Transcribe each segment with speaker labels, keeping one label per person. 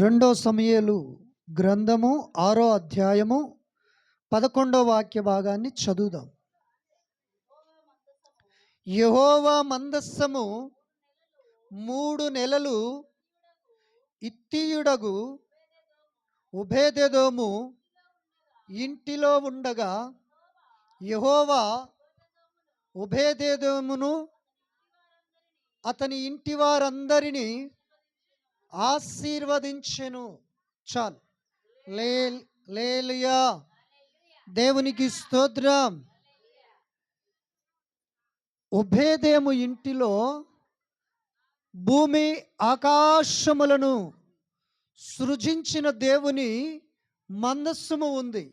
Speaker 1: రెండో సమూయేలు గ్రంథము 6వ అధ్యాయము 11వ వాక్య భాగాన్ని చదువుదాం. యెహోవా మందస్సము 3 నెలలు ఇత్తీయుడగు ఒబేదెదోము ఇంటిలో ఉండగా యెహోవా ఒబేదెదోమును అతని ఇంటి వారందరినీ ఆశీర్వదించెను. చాలు. హల్లెలూయా. దేవునికి స్తోత్రం. ఒబేదెదోము ఇంటిలో భూమి ఆకాశములను సృజించిన దేవుని మందస్సము ఉంది.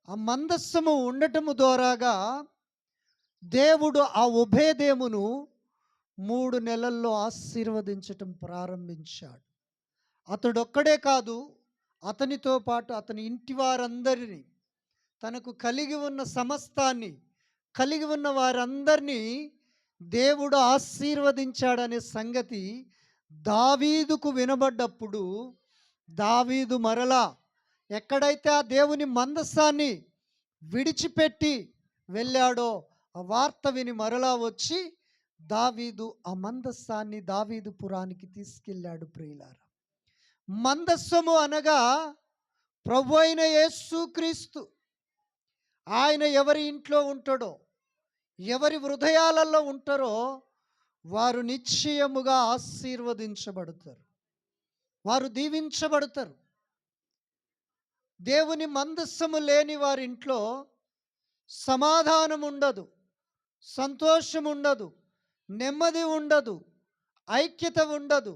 Speaker 1: ఆ మందస్సము ఉండటము ద్వారాగా దేవుడు ఆ ఒబేదెదోమును 3 నెలల్లో ఆశీర్వదించటం ప్రారంభించాడు. అతడొక్కడే కాదు, అతనితో పాటు అతని ఇంటి వారందరినీ, తనకు కలిగి ఉన్న సమస్తాన్ని, కలిగి ఉన్న వారందరినీ దేవుడు ఆశీర్వదించాడనే సంగతి దావీదుకు వినబడ్డప్పుడు దావీదు మరలా ఎక్కడైతే ఆ దేవుని మందసాన్ని విడిచిపెట్టి వెళ్ళాడో ఆ వార్త విని మరలా వచ్చి దావీదు ఆ మందస్సాన్ని దావీదు పురానికి తీసుకెళ్ళాడు. ప్రియులారా, మందస్సము అనగా ప్రభు అయిన యేసుక్రీస్తు. ఆయన ఎవరి ఇంట్లో ఉంటాడో, ఎవరి హృదయాలలో ఉంటారో వారు నిశ్చయముగా ఆశీర్వదించబడతారు, వారు దీవించబడతారు. దేవుని మందస్సము లేని వారింట్లో సమాధానం ఉండదు, సంతోషం ఉండదు, నెమ్మది ఉండదు, ఐక్యత ఉండదు,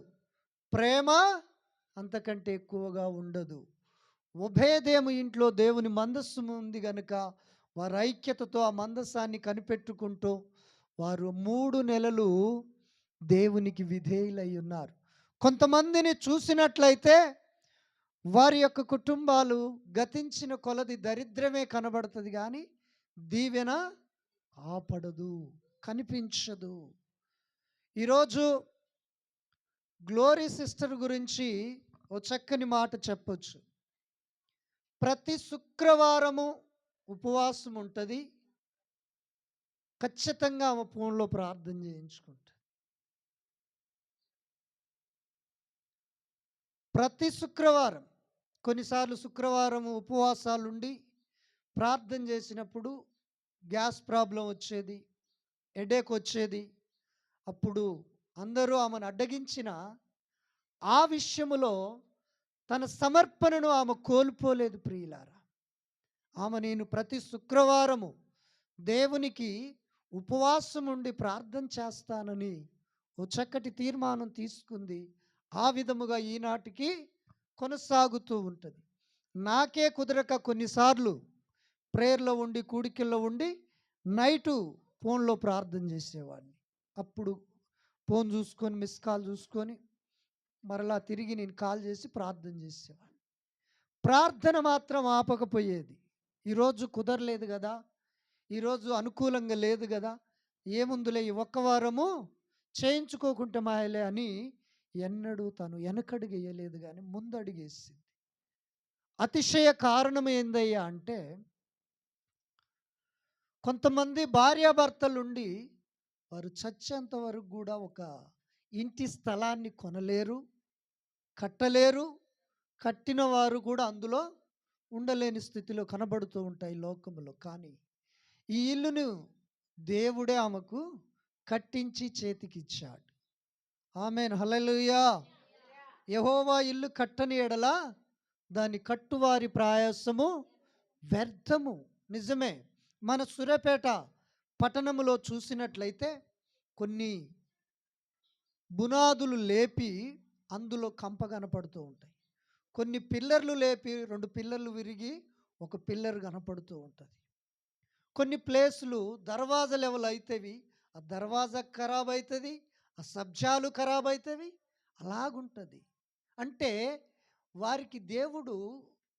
Speaker 1: ప్రేమ అంతకంటే ఎక్కువగా ఉండదు. ఒబేదెదోము ఇంట్లో దేవుని మందస్సము ఉంది గనుక వారు ఐక్యతతో ఆ మందస్సాన్ని కనిపెట్టుకుంటూ వారు 3 నెలలు దేవునికి విధేయులై ఉన్నారు. కొంతమందిని చూసినట్లయితే వారి యొక్క కుటుంబాలు గతించిన కొలది దరిద్రమే కనబడుతుంది, కానీ దీవెన ఆపడదు, కనిపించదు. ఈరోజు గ్లోరీ సిస్టర్ గురించి ఓ చక్కని మాట చెప్పొచ్చు. ప్రతి శుక్రవారము ఉపవాసం ఉంటుంది. ఖచ్చితంగా ఆమె ఫోన్లో ప్రార్థన చేయించుకుంటుంది. ప్రతి శుక్రవారం, కొన్నిసార్లు శుక్రవారం ఉపవాసాలుండి ప్రార్థన చేసినప్పుడు గ్యాస్ ప్రాబ్లం వచ్చేది, హెడేక్ వచ్చేది. అప్పుడు అందరూ ఆమెను అడ్డగించిన ఆ విషయములో తన సమర్పణను ఆమె కోల్పోలేదు. ప్రియులారా, నేను ప్రతి శుక్రవారము దేవునికి ఉపవాసం ఉండి ప్రార్థన చేస్తానని ఓ చక్కటి తీర్మానం తీసుకుంది. ఆ విధముగా ఈనాటికి కొనసాగుతూ ఉంటుంది. నాకే కుదరక కొన్నిసార్లు ప్రేయర్లో ఉండి, కూడికల్లో ఉండి నైటు ఫోన్లో ప్రార్థన చేసేవాడిని. అప్పుడు ఫోన్ చూసుకొని, మిస్ కాల్ చూసుకొని మరలా తిరిగి నేను కాల్ చేసి ప్రార్థన చేసేవాడిని. ప్రార్థన మాత్రం ఆపకపోయేది. ఈరోజు కుదరలేదు కదా, ఈరోజు అనుకూలంగా లేదు కదా, ఏముందులే ఈ ఒక్క వారము చేయించుకోకుంటే మాయలే అని ఎన్నడూ తను వెనకడుగేయలేదు, కానీ ముందడుగేసింది. అతిశయ కారణం ఏందయ్యా అంటే, కొంతమంది భార్యాభర్తలుండి వారు చచ్చేంత వరకు కూడా ఒక ఇంటి స్థలాన్ని కొనలేరు, కట్టలేరు. కట్టిన వారు కూడా అందులో ఉండలేని స్థితిలో కనబడుతూ ఉంటాయి లోకములో. కానీ ఈ ఇల్లును దేవుడే ఆమెకు కట్టించి చేతికిచ్చాడు. ఆమేన్, హల్లెలూయా. యెహోవా ఇల్లు కట్టని ఎడల దాని కట్టువారి ప్రయాసము వ్యర్థము. నిజమే. మన సూర్యాపేట పట్టణములో చూసినట్లయితే కొన్ని బునాదులు లేపి అందులో కంప కనపడుతూ ఉంటాయి. కొన్ని పిల్లర్లు లేపి 2 పిల్లర్లు విరిగి ఒక పిల్లర్ కనపడుతూ ఉంటుంది. కొన్ని ప్లేసులు దర్వాజా లెవెల్ అవుతాయి, ఆ దర్వాజా ఖరాబ్ అవుతుంది, ఆ సబ్జాలు ఖరాబ్ అవుతాయి. అలాగుంటుంది. అంటే వారికి దేవుడు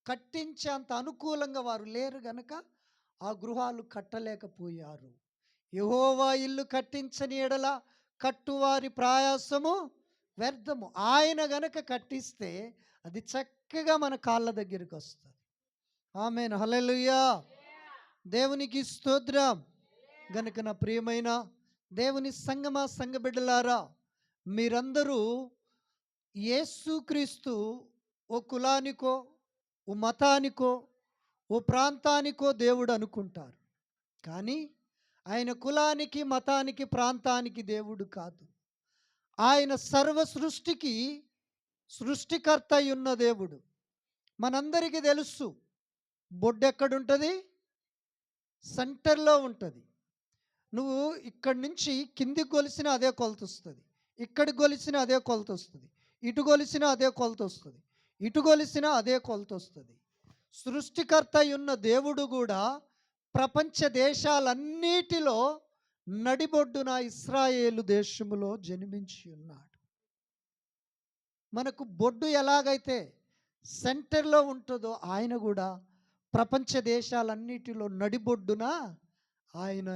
Speaker 1: కట్టించేంత అనుకూలంగా వారు లేరు గనక ఆ గృహాలు కట్టలేకపోయారు. యెహోవా ఇల్లు కట్టించని ఎడల కట్టువారి ప్రయాసము వ్యర్థము. ఆయన గనక కట్టిస్తే అది చక్కగా మన కాళ్ళ దగ్గరికి వస్తుంది. ఆమేన్, హల్లెలూయా. దేవునికి స్తోత్రం. గనుక నా ప్రియమైన దేవుని సంగమా, సంఘ బిడ్డలారా, మీరందరూ యేసుక్రీస్తు ఓ కులానికో, ఓ మతానికో, ఓ ప్రాంతానికో దేవుడు అనుకుంటారు. కానీ ఆయన కులానికి, మతానికి, ప్రాంతానికి దేవుడు కాదు. ఆయన సర్వ సృష్టికి సృష్టికర్త అయి ఉన్న దేవుడు. మనందరికీ తెలుసు, బొడ్డెక్కడుంటుంది? సెంటర్లో ఉంటుంది. నువ్వు ఇక్కడి నుంచి కిందికి కొలిసినా అదే కొలత వస్తుంది, ఇక్కడికి కొలిసినా అదే కొలత వస్తుంది, ఇటు కొలిసినా అదే కొలత వస్తుంది, ఇటు కొలిసినా అదే కొలత వస్తుంది. సృష్టికర్త అయి ఉన్న దేవుడు కూడా ప్రపంచ దేశాలన్నిటిలో నడిబొడ్డున ఇశ్రాయేలు దేశములో జన్మించి ఉన్నాడు. మనకు బొడ్డు ఎలాగైతే సెంటర్లో ఉంటుందో ఆయన కూడా ప్రపంచ దేశాలన్నిటిలో నడిబొడ్డున ఆయన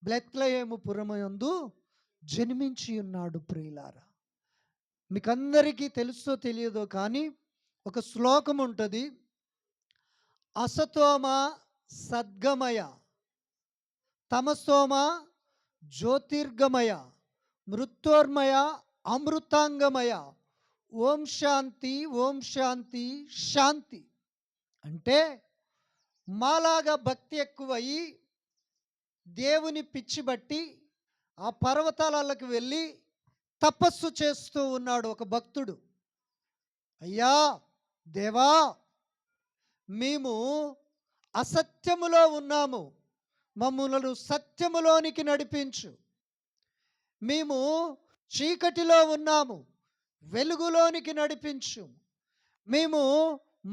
Speaker 1: బెత్లెహేము పురమందు జన్మించి ఉన్నాడు. ప్రియులారా, మీకందరికీ తెలుసో తెలియదో కానీ ఒక శ్లోకం ఉంటుంది, అసతోమ సద్గమయ, తమసోమ జ్యోతిర్గమయ, మృత్యోర్మయ అమృతాంగమయ, ఓం శాంతి, ఓం శాంతి, శాంతి. అంటే మాలాగా భక్తి ఎక్కువయ్యి దేవుని పిచ్చి బట్టి ఆ పర్వతాలకు వెళ్ళి తపస్సు చేస్తూ ఉన్నాడు ఒక భక్తుడు. అయ్యా దేవా, మేము అసత్యములో ఉన్నాము, మమ్ములను సత్యములోనికి నడిపించు. మేము చీకటిలో ఉన్నాము, వెలుగులోనికి నడిపించు. మేము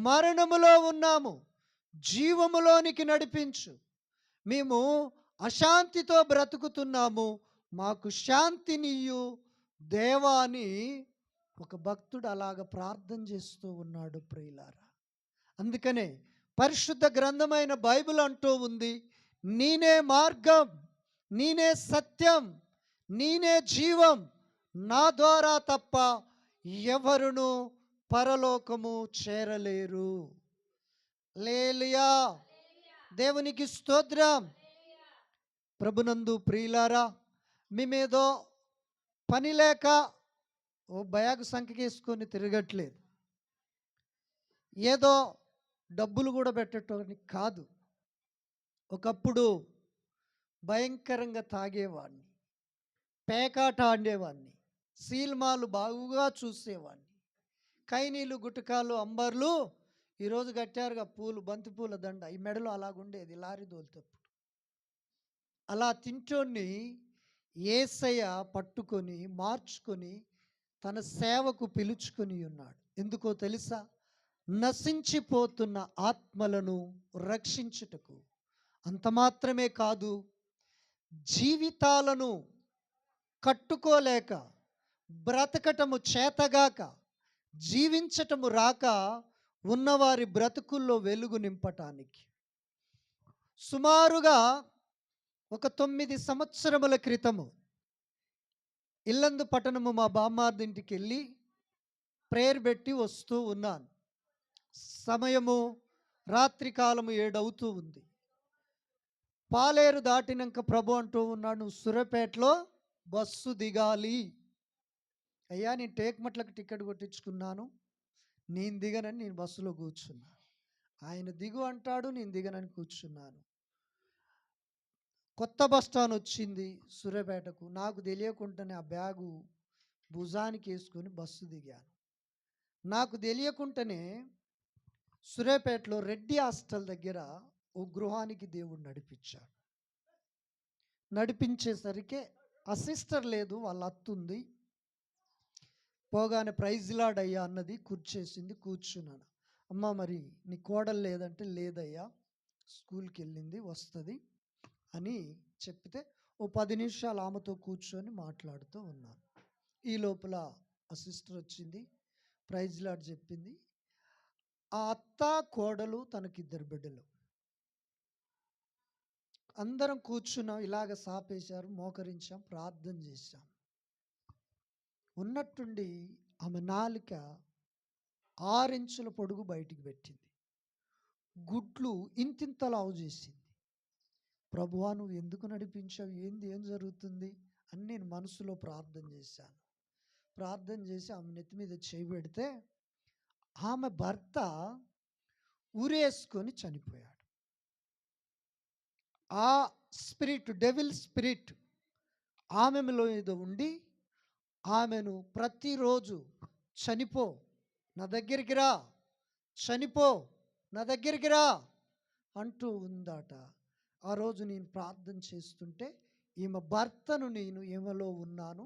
Speaker 1: మరణములో ఉన్నాము, జీవములోనికి నడిపించు. మేము అశాంతితో బ్రతుకుతున్నాము, మాకు శాంతినియ్యు దేవా అని ఒక భక్తుడు అలాగ ప్రార్థన చేస్తూ ఉన్నాడు. ప్రియులారా, అందుకనే పరిశుద్ధ గ్రంథమైన బైబిల్ అంటూ ఉంది, నేనే మార్గం, నేనే సత్యం, నేనే జీవం, నా ద్వారా తప్ప ఎవరును పరలోకము చేరలేరు. హల్లెలూయా, దేవునికి స్తోత్రం. ప్రభునందు ప్రియులారా, మేమేదో పని లేక ఓ బ్యాగ్ సంఖ్యకేసుకొని తిరగట్లేదు, ఏదో డబ్బులు కూడా పెట్టడానికి కాదు. ఒకప్పుడు భయంకరంగా తాగేవాడిని, పేకాట ఆడేవాడిని, సీల్మాలు బాగుగా చూసేవాడిని, కైనీలు, గుటకాలు, అంబర్లు. ఈరోజు కట్టారుగా పూలు, బంతిపూల దండ, ఈ మెడలో అలాగుండేది లారీ దోలితప్పుడు. అలా తింటోని యేసయ్య పట్టుకొని మార్చుకొని తన సేవకు పిలుచుకొని ఉన్నాడు. ఎందుకో తెలుసా? నశించిపోతున్న ఆత్మలను రక్షించుటకు. అంత మాత్రమే కాదు, జీవితాలను కట్టుకోలేక, బ్రతకటము చేతగాక, జీవించటము రాక ఉన్నవారి బ్రతుకుల్లో వెలుగు నింపటానికి. సుమారుగా ఒక 9 సంవత్సరముల క్రితము ఇల్లందు పట్టణము మా బామ్మార్దింటికి వెళ్ళి ప్రేయర్ పెట్టి వస్తూ ఉన్నాను. సమయము రాత్రి కాలము 7 అవుతూ ఉంది. పాలేరు దాటినాక ప్రభు అంటూ ఉన్నాడు, నువ్వు సూర్యాపేటలో బస్సు దిగాలి. అయ్యా, నేను టేక్మట్లకు టికెట్ కొట్టించుకున్నాను, నేను దిగనని నేను బస్సులో కూర్చున్నాను. ఆయన దిగు అంటాడు, నేను దిగనని కూర్చున్నాను. కొత్త బస్ స్టాండ్ వచ్చింది సూర్యాపేటకు. నాకు తెలియకుండానే ఆ బ్యాగు భుజానికి వేసుకొని బస్సు దిగాను. నాకు తెలియకుండానే సూర్యాపేటలో రెడ్డి హాస్టల్ దగ్గర ఓ గృహానికి దేవుడు నడిపించాడు. నడిపించేసరికి ఆ సిస్టర్ లేదు, వాళ్ళ అత్తుంది. పోగానే ప్రైజ్ లార్డ్ అయ్యా అన్నది, కూర్చేసింది, కూర్చున్నాను. అమ్మ మరి నీ కోడలు లేదంటే, లేదయ్యా స్కూల్కి వెళ్ళింది, వస్తుంది అని చెప్తే ఓ 10 నిమిషాలు ఆమెతో కూర్చొని మాట్లాడుతూ ఉన్నాను. ఈ లోపల ఆ సిస్టర్ వచ్చింది, ప్రైజ్ లార్డ్ చెప్పింది. ఆ అత్త కోడలు, తనకిద్దరు బిడ్డలు, అందరం కూర్చున్నాం. ఇలాగ సాపేశారు, మోకరించాం, ప్రార్థన చేశాం. ఉన్నట్టుండి ఆమె నాలుక 6 ఇంచుల పొడుగు బయటికి పెట్టింది. గుడ్లు ఇంతింత లావు చేసింది. ప్రభువా, నువ్వు ఎందుకు నడిపించావు? ఏం జరుగుతుంది అని నేను మనసులో ప్రార్థన చేశాను. ప్రార్థన చేసి ఆమె నెత్తి మీద చేయి పెడితే ఆమె భర్త ఉరేసుకొని చనిపోయాడు. ఆ స్పిరిట్, డెవిల్ స్పిరిట్ ఆమెలో ఏదో ఉండి ఆమెను ప్రతిరోజు చనిపో, నా దగ్గరికి రా, చనిపో, నా దగ్గరికి రా అంటూ ఉందట. ఆ రోజు నేను ప్రార్థన చేస్తుంటే ఈమె భర్తను నేను ఈమెలో ఉన్నాను,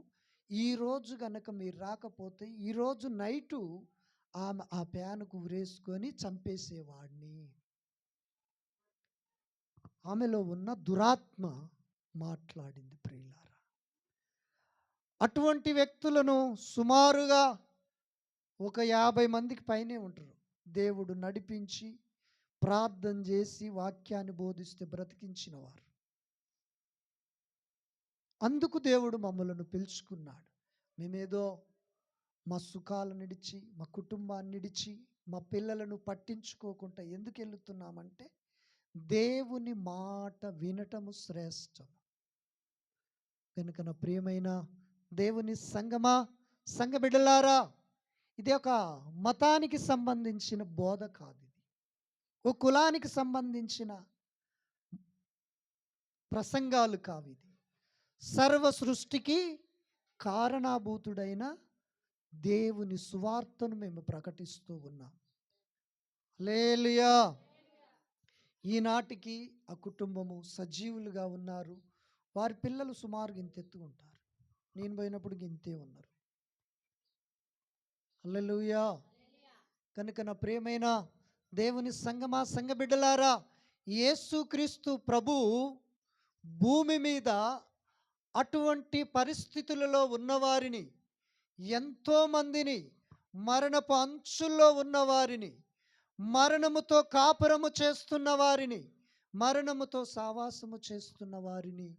Speaker 1: ఈరోజు గనక మీరు రాకపోతే ఈరోజు నైటు ఆమె ఆ ప్యానుకు ఉరేసుకొని చంపేసేవాడిని. ఆమెలో ఉన్న దురాత్మ మాట్లాడింది ప్రియులారా. అటువంటి వ్యక్తులను సుమారుగా ఒక 50 మందికి పైనే ఉంటారు. దేవుడు నడిపించి ప్రార్థన చేసి వాక్యాన్ని బోధిస్తే బ్రతికించిన వారు. అందుకు దేవుడు మమ్మలను పిలుచుకున్నాడు. మేమేదో మా సుఖాలను నిడిచి, మా కుటుంబాన్ని నిడిచి, మా పిల్లలను పట్టించుకోకుండా ఎందుకు వెళుతున్నామంటే దేవుని మాట వినటము శ్రేష్టం. కనుక నా ప్రియమైన దేవుని సంగమా, సంఘ బిడ్డలారా, ఇది ఒక మతానికి సంబంధించిన బోధ కాదు. ఇది ఓ కులానికి సంబంధించిన ప్రసంగాలు కావు. ఇది సర్వ సృష్టికి కారణాభూతుడైన దేవుని సువార్తను మేము ప్రకటిస్తూ ఉన్నాం. హల్లెలూయా. ఈనాటికి ఆ కుటుంబము సజీవులుగా ఉన్నారు. వారి పిల్లలు సుమారు ఇంతెత్తు ఉంటారు. నేను పోయినప్పుడు ఇంతే ఉన్నారు. హల్లెలూయా. కనుక నా ప్రియమైన దేవుని సంగమా, సంఘ బిడ్డలారా, యేసుక్రీస్తు ప్రభు భూమి మీద అటువంటి పరిస్థితులలో ఉన్నవారిని, ఎంతోమందిని, మరణపు అంచుల్లో ఉన్నవారిని, మరణముతో కాపురము చేస్తున్న వారిని, మరణముతో సావాసము చేస్తున్న వారిని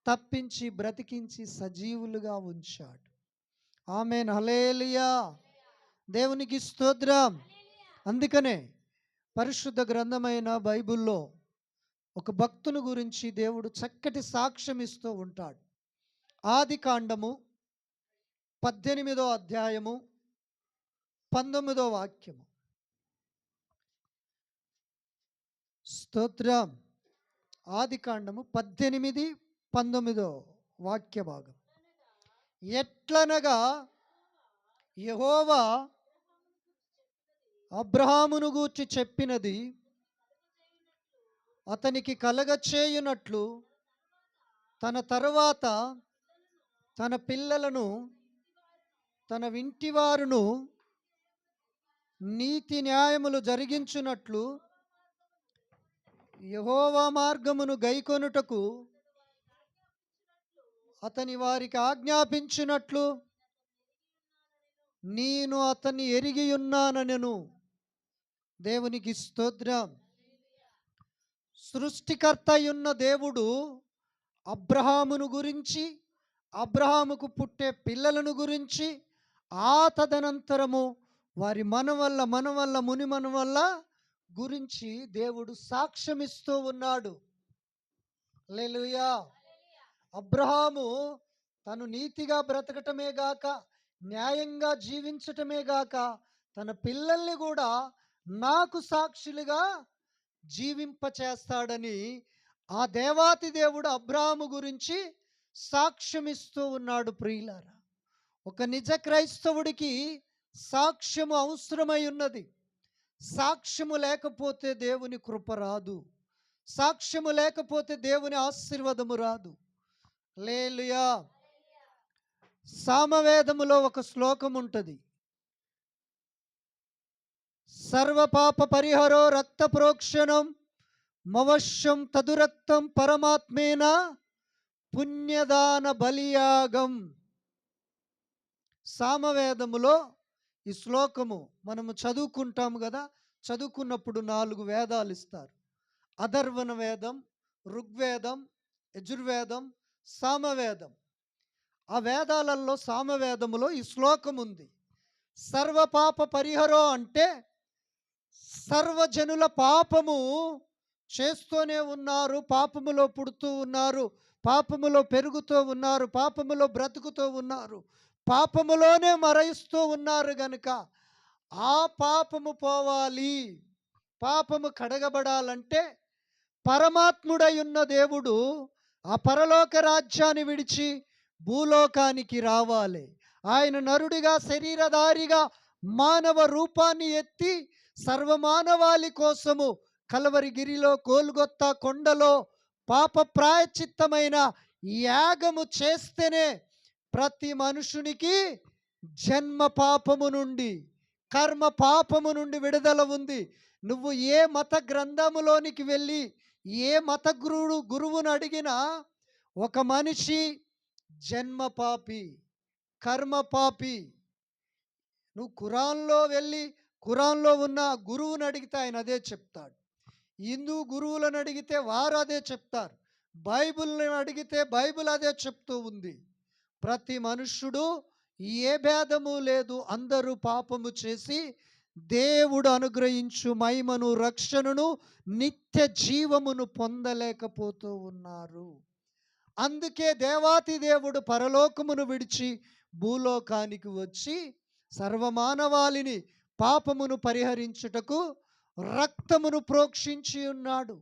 Speaker 1: తప్పించి బ్రతికించి సజీవులుగా ఉంచాడు. ఆమేన్. హల్లెలూయా. దేవునికి స్తోత్రం. అందుకనే పరిశుద్ధ గ్రంథమైన బైబిల్లో ఒక భక్తుని గురించి దేవుడు చక్కటి సాక్ష్యం ఇస్తూ ఉంటాడు. ఆదికాండము 18వ అధ్యాయము 19వ వాక్యము. స్తోత్రం. ఆదికాండము 18, 19 వాక్య భాగం. ఎట్లనగా యెహోవా అబ్రహామును గూర్చి చెప్పినది అతనికి కలగచేయునట్లు తన తరువాత తన పిల్లలను, తన వింటివారును నీతి న్యాయములు జరిగించునట్లు యెహోవా మార్గమును గైకొనుటకు అతని వారికి ఆజ్ఞాపించినట్లు నేను అతన్ని ఎరిగి ఉన్నానెను. దేవునికి స్తోత్రం. సృష్టికర్త అయ్యున్న దేవుడు అబ్రహామును గురించి, అబ్రహాముకు పుట్టే పిల్లలను గురించి, ఆ తదనంతరము వారి మనవల్ల ముని మనవల్ల గురించి దేవుడు సాక్ష్యమిస్తూ ఉన్నాడు. హల్లెలూయా. అబ్రహాము తను నీతిగా బ్రతకటమే గాక, న్యాయంగా జీవించటమే గాక, తన పిల్లల్ని కూడా నాకు సాక్షులుగా జీవింపచేస్తాడని ఆ దేవాతి దేవుడు అబ్రహాము గురించి సాక్ష్యమిస్తూ ఉన్నాడు. ప్రియులారా, ఒక నిజ క్రైస్తవుడికి సాక్ష్యము అవసరమై ఉన్నది. సాక్ష్యము లేకపోతే దేవుని కృప రాదు. సాక్ష్యము లేకపోతే దేవుని ఆశీర్వాదము రాదు. హల్లెలూయా. సామవేదములో ఒక శ్లోకం ఉంటుంది. సర్వపాప పరిహరో రక్త ప్రోక్షణం మవశ్యం తదురక్తం పరమాత్మేన పుణ్యదాన బలియాగం. సామవేదములో ఈ శ్లోకము మనము చదువుకుంటాము కదా. చదువుకున్నప్పుడు 4 వేదాలు ఇస్తారు. అథర్వణ వేదం, ఋగ్వేదం, యజుర్వేదం, సామవేదం. ఆ వేదాలలో సామవేదములో ఈ శ్లోకం ఉంది. సర్వ పాప పరిహరో అంటే సర్వజనుల పాపము చేస్తూనే ఉన్నారు, పాపములో పుడుతూ ఉన్నారు, పాపములో పెరుగుతూ ఉన్నారు, పాపములో బ్రతుకుతూ ఉన్నారు, పాపములోనే మరణిస్తూ ఉన్నారు గనుక ఆ పాపము పోవాలి, పాపము కడగబడాలంటే పరమాత్ముడై ఉన్న దేవుడు ఆ పరలోక రాజ్యాన్ని విడిచి భూలోకానికి రావాలి. ఆయన నరుడిగా శరీరధారిగా మానవ రూపాన్ని ఎత్తి సర్వమానవాళి కోసము కలవరిగిరిలో గోల్గొత్తా కొండలో పాప ప్రాయచిత్తమైన యాగము చేస్తేనే ప్రతి మనుషునికి జన్మ పాపము నుండి, కర్మ పాపము నుండి విడుదల ఉంది. నువ్వు ఏ మత గ్రంథములోనికి వెళ్ళి ఏ మత గురువును అడిగినా ఒక మనిషి జన్మ పాపి, కర్మ పాపి. నువ్వు ఖురాన్లో వెళ్ళి ఖురాన్లో ఉన్న గురువుని అడిగితే ఆయన అదే చెప్తాడు. హిందూ గురువులను అడిగితే వారు అదే చెప్తారు. బైబిల్ని అడిగితే బైబిల్ అదే చెప్తూ ఉంది. ప్రతి మనుష్యుడు ఏ భేదము లేదు, అందరూ పాపము చేసి దేవుడు అనుగ్రహించు మహిమను, రక్షణను, నిత్య జీవమును పొందలేకపోతూ ఉన్నారు. అందుకే దేవాతి దేవుడు పరలోకమును విడిచి భూలోకానికి వచ్చి సర్వమానవాళిని పాపమును పరిహరించుటకు రక్తమును ప్రోక్షించి ఉన్నాడు.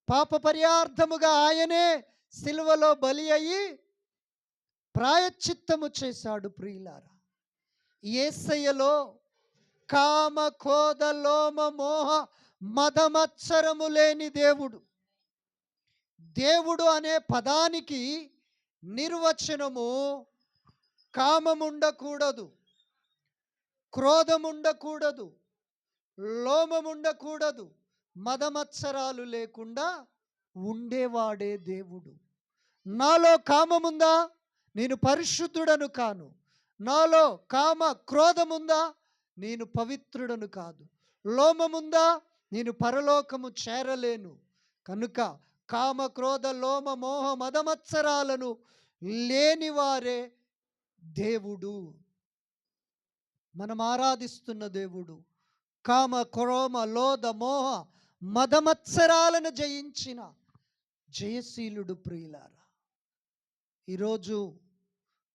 Speaker 1: పాప పరిహార్థముగా ఆయనే సిలువలో బలి అయ్యి ప్రాయశ్చిత్తము చేశాడు. ప్రియులారా, యేసయ్యలో కామ క్రోధ లోమ మోహ మదమత్సరము లేని దేవుడు. దేవుడు అనే పదానికి నిర్వచనము కామముండకూడదు, క్రోధముండకూడదు, లోమముండకూడదు, మదమత్సరాలు లేకుండా ఉండేవాడే దేవుడు. నాలో కామముందా, నేను పరిశుద్ధుడను కాను. నాలో కామ క్రోధముందా, నేను పవిత్రుడను కాదు. లోమముందా, నేను పరలోకము చేరలేను. కనుక కామ క్రోధ లోమ మోహ మదమత్సరాలను లేనివారే దేవుడు. మనం ఆరాధిస్తున్న దేవుడు కామ క్రోమ లోద మోహ మదమత్సరాలను జయించిన జయశీలుడు. ప్రియులారా, ఈరోజు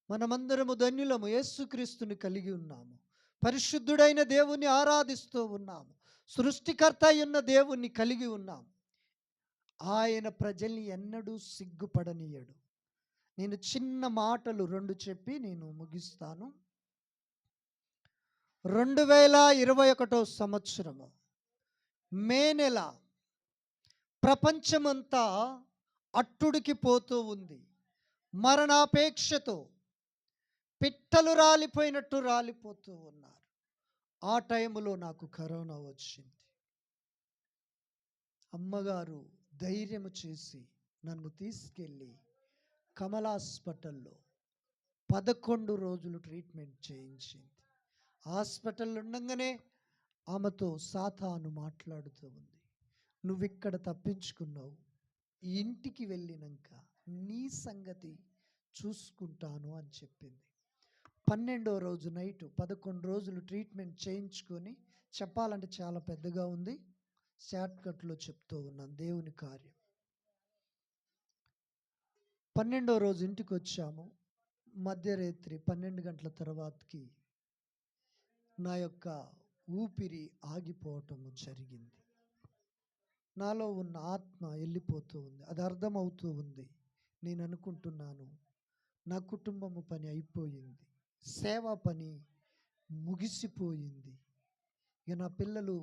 Speaker 1: మనమందరము ధన్యులము. యేసుక్రీస్తుని కలిగి ఉన్నాము. పరిశుద్ధుడైన దేవుని ఆరాధిస్తూ ఉన్నాము. సృష్టికర్త అయిన దేవుణ్ణి కలిగి ఉన్నాము. ఆయన ప్రజల్ని ఎన్నడూ సిగ్గుపడనీయడు. నేను చిన్న మాటలు 2 చెప్పి నేను ముగిస్తాను. 2021 సంవత్సరము మే నెల ప్రపంచమంతా అట్టుడికి పోతూ ఉంది. మరణాపేక్షతో పిట్టలు రాలిపోయినట్టు రాలిపోతూ ఉన్నారు. ఆ టైంలో నాకు కరోనా వచ్చింది. అమ్మగారు ధైర్యము చేసి నన్ను తీసుకెళ్ళి కమల్ హాస్పిటల్లో 11 రోజులు ట్రీట్మెంట్ చేయించింది. హాస్పిటల్లో ఉండగానే ఆమెతో సాతాను మాట్లాడుతూ ఉంది. నువ్విక్కడ తప్పించుకున్నావు, ఇంటికి వెళ్ళినాక నీ సంగతి చూసుకుంటాను అని చెప్పింది. 12వ రోజు నైట్ 11 రోజులు ట్రీట్మెంట్ చేయించుకొని, చెప్పాలంటే చాలా పెద్దగా ఉంది, షార్ట్కట్లో చెప్తూ ఉన్నాను దేవుని కార్యం. 12వ రోజు ఇంటికి వచ్చాము. మధ్యరాత్రి 12 గంటల తర్వాతకి నా యొక్క ఊపిరి ఆగిపోవటము జరిగింది. నాలో ఉన్న ఆత్మ వెళ్ళిపోతూ ఉంది. అది అర్థమవుతూ ఉంది. నేను అనుకుంటున్నాను, నా కుటుంబము పని అయిపోయింది, సేవా పని ముగిసిపోయింది, ఇక నా పిల్లలు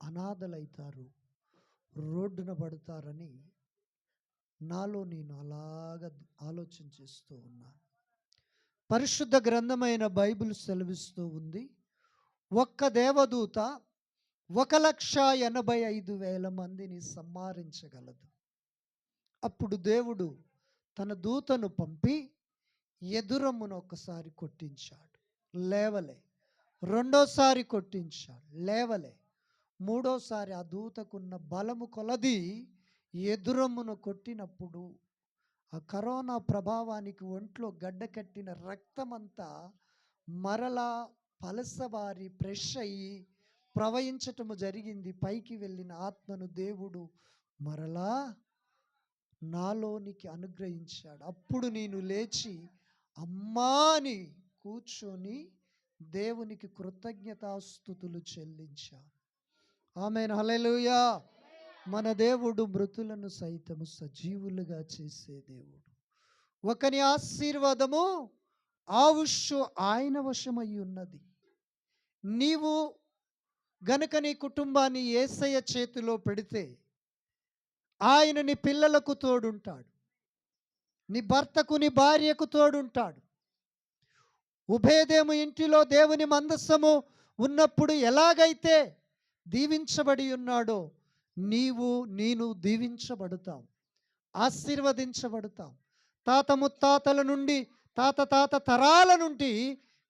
Speaker 1: అనాథలైతారు, రోడ్డున పడతారని నాలో నేను అలాగ ఆలోచన చేస్తూ ఉన్నాను. పరిశుద్ధ గ్రంథమైన బైబిల్ సెలవిస్తూ ఉంది, ఒక్క దేవదూత 1,85,000 మందిని సంహరించగలదు. అప్పుడు దేవుడు తన దూతను పంపి ఎదురమ్మును ఒకసారి కొట్టించాడు, లేవలే. రెండోసారి కొట్టించాడు, లేవలే. మూడోసారి ఆ దూతకున్న బలము కొలది ఎదురమ్మును కొట్టినప్పుడు ఆ కరోనా ప్రభావానికి ఒంట్లో గడ్డ కట్టిన రక్తమంతా మరలా పలసబారి ఫ్రెష్ అయ్యి ప్రవహించటము జరిగింది. పైకి వెళ్ళిన ఆత్మను దేవుడు మరలా నాలోనికి అనుగ్రహించాడు. అప్పుడు నేను లేచి అమ్మా అని కూర్చొని దేవునికి కృతజ్ఞతాస్తుతులు చెల్లించాను. ఆమేన్, హల్లెలూయా. మన దేవుడు మృతులను సైతము సజీవులుగా చేసే దేవుడు. ఒకని ఆశీర్వాదము ఆవుషు ఆయన వశమై ఉన్నది. నీవు గనుక నీ కుటుంబాన్ని యేసయ్య చేతిలో పెడితే ఆయన నీ పిల్లలకు తోడుంటాడు, నీ భర్తకు నీ భార్యకు తోడుంటాడు. ఉభయదేము ఇంటిలో దేవుని మందస్సము ఉన్నప్పుడు ఎలాగైతే దీవించబడి ఉన్నాడో నీవు నేను దీవించబడతాం, ఆశీర్వదించబడతాం. తాత ముత్తాతల నుండి తాత తరాల నుండి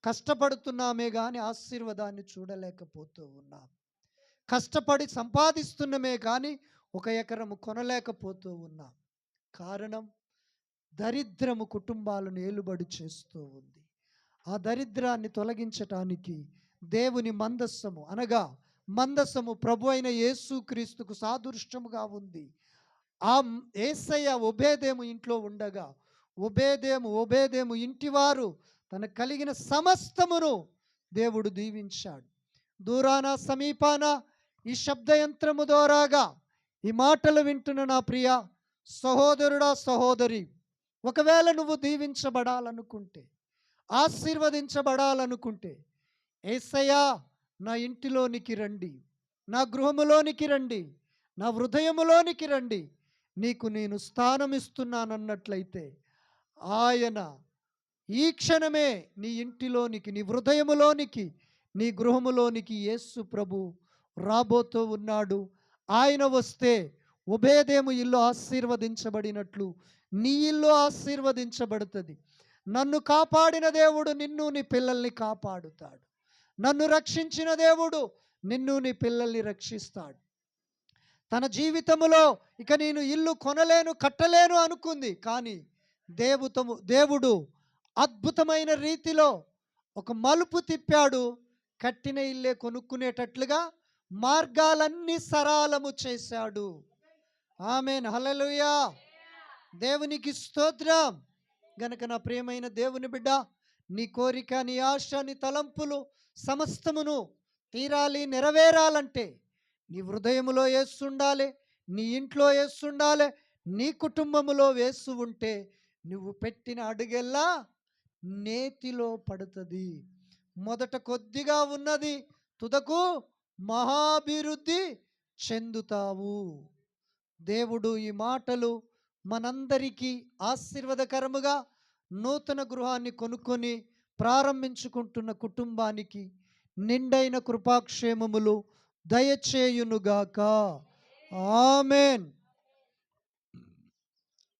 Speaker 1: కష్టపడుతున్నామే కానీ ఆశీర్వాదాన్ని చూడలేకపోతూ ఉన్నాం. కష్టపడి సంపాదిస్తున్నమే కానీ 1 ఎకరము కొనలేకపోతూ ఉన్నాం. కారణం దరిద్రము కుటుంబాలను ఏలుబడి చేస్తూ ఉంది. ఆ దరిద్రాన్ని తొలగించటానికి దేవుని మందస్సము అనగా మందస్సము ప్రభు అయిన యేసుక్రీస్తుకు సాదృశ్యముగా ఉంది. ఆ యేసయ్య ఒబేదేము ఇంట్లో ఉండగా ఒబేదేము ఇంటివారు తనకు కలిగిన సమస్తమును దేవుడు దీవించాడు. దూరాన సమీపాన ఈ శబ్దయంత్రము ద్వారాగా ఈ మాటలు వింటున్న నా ప్రియ సహోదరుడా సహోదరి, ఒకవేళ నువ్వు దీవించబడాలనుకుంటే, ఆశీర్వదించబడాలనుకుంటే, యేసయ్యా నా ఇంటిలోనికి రండి, నా గృహములోనికి రండి, నా హృదయములోనికి రండి, నీకు నేను స్థానం ఇస్తున్నానన్నట్లయితే ఆయన ఈ క్షణమే నీ ఇంటిలోనికి, నీ హృదయములోనికి, నీ గృహములోనికి యేసు ప్రభు రాబోతూ ఉన్నాడు. ఆయన వస్తే ఒబేదేము ఇల్లు ఆశీర్వదించబడినట్లు నీ ఇల్లు ఆశీర్వదించబడుతుంది. నన్ను కాపాడిన దేవుడు నిన్ను నీ పిల్లల్ని కాపాడుతాడు. నన్ను రక్షించిన దేవుడు నిన్ను నీ పిల్లల్ని రక్షిస్తాడు. తన జీవితంలో ఇక నేను ఇల్లు కొనలేను కట్టలేను అనుకుంది, కానీ దేవుడు అద్భుతమైన రీతిలో ఒక మలుపు తిప్పాడు. కట్టిన ఇల్లే కొనుక్కునేటట్లుగా మార్గాలన్నీ సరళము చేశాడు. ఆమేన్, హల్లెలూయా. దేవునికి స్తోత్రం. గనుక నా ప్రియమైన దేవుని బిడ్డ, నీ కోరిక, నీ ఆశ, నీ తలంపులు సమస్తమును తీరాలి, నెరవేరాలంటే నీ హృదయములో యేసు ఉండాలి, నీ ఇంట్లో యేసు ఉండాలి, నీ కుటుంబములో యేసు ఉంటే నువ్వు పెట్టిన అడుగెల్లా నేతిలో పడుతుంది. మొదట కొద్దిగా ఉన్నది, తుదకు మహాభివృద్ధి చెందుతావు. దేవుడు ఈ మాటలు మనందరికీ ఆశీర్వాదకరముగా నూతన గృహాన్ని కొనుక్కొని ప్రారంభించుకుంటున్న కుటుంబానికి నిండైన కృపాక్షేమములు దయచేయునుగాక. ఆమేన్.